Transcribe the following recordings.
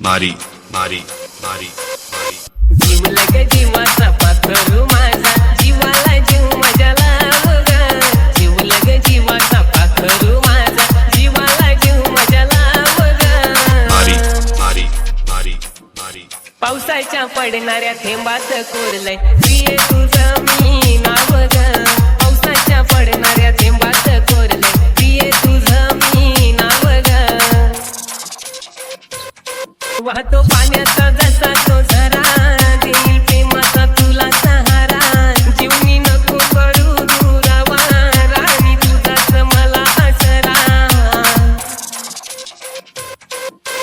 मारी मारी मारी मारी जीव लगे जीवाचा पाखरू माझा जीवाला जीव मजा लाव ग जीव लगे जीवाचा पाखरू माझा जीवाला जीव मजा लाव ग मारी मारी मारी मारी पावसाच्या पडणाऱ्या थेंबात कोरलंय प्रिय तुझं मी नाव ग पावसाच्या पडणाऱ्या थेंबात कोरलंय प्रिय तुझं मी नाव ग वाहतो पाण्याचा जसा तो झरा देईल प्रेमाचा तुला सहारा जीवनी नको करू दुरावा राणी तुझाच मला आसरा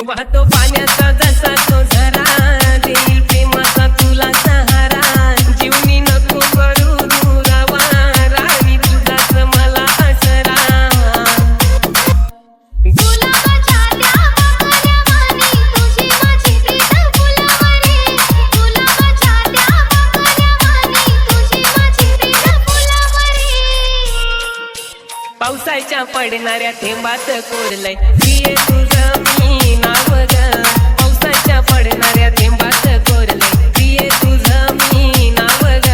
वाहतो पाण्याचा जसा तो झरा देईल प्रेमाचा तुला सहारा जीवनी नको करू दुरावा राणी तुझाच मला आसरा पावसाच्या पडणाऱ्या थेंबात कोरलंय प्रिय तुझं मी नाव ग पावसाच्या पडणाऱ्या थेंबात कोरलंय प्रिय तुझं मी नाव ग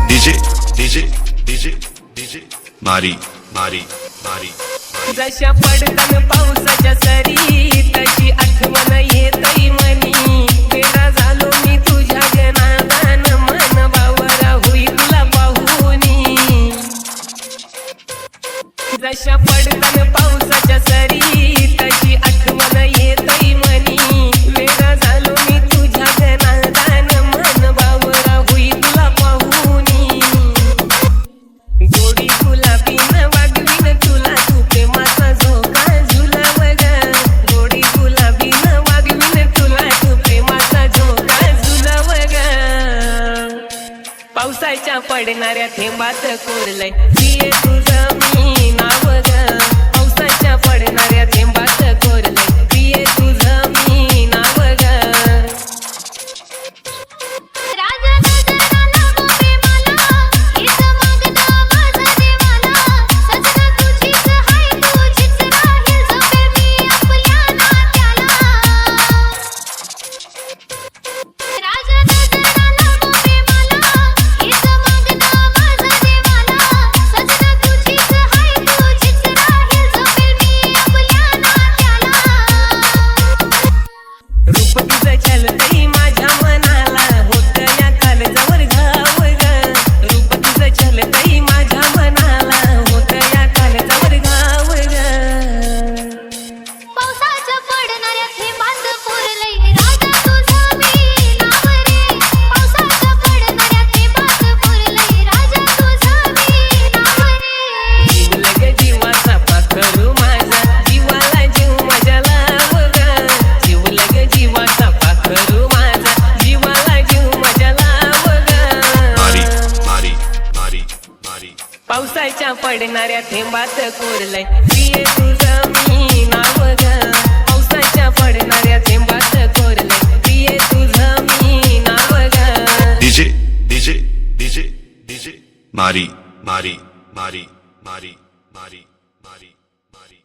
डीजे डीजे डीजे डीजे मारी मारी मारी जशा पडतान पावसाच्या सरी तशी आठवण येतई मनी वेडा झालो मी तुझ्या गनादान मन बावरा होई तुला पाहुनी जशा पडतान पावसाच्या सरी तशी आठवण येतई मनी वेडा झालो मी तुझ्या गनादान मन बावरा होई तुला पाहुनी गोडी गुलाबीन वागवीन तुला तू प्रेमाचा झोका झुलाव ग गोडी गुलाबीन वागवीन तुला तू प्रेमाचा झोका झुलाव ग पावसाच्या पडणाऱ्या थेंबात कोरलंय प्रिय तुझं मी नाव ग पावसाच्या पडणाऱ्या थेंबात कोरलंय प्रिय तुझं मी नाव ग रूप तुझं छलतई माझ्या मनाला होत या काळजावर घाव ग रूप तुझं छलतई माझ्या मनाला होत या काळजावर घाव ग पावसाच्या पडणाऱ्या थेंबात कोरलंय राजा तुझं मी नाव रे पावसाच्या पडणाऱ्या थेंबात कोरलंय राजा तुझं मी नाव रे जीव लगे जीवाचा पाखरू माझा जीवाला जीव मजा लाव ग जीव लगे जीवाचा पाखरू माझा जीवाला जीव मजा लाव ग मारी मारी मारी मारी पावसाच्या पडणाऱ्या थेंबात कोरलंय प्रिय तुझं मी नाव ग पावसाच्या पडणाऱ्या थेंबात कोरलंय प्रिय तुझं मी नाव ग डीजे डीजे डीजे डीजे मारी मारी मारी मारी मारी मारी मारी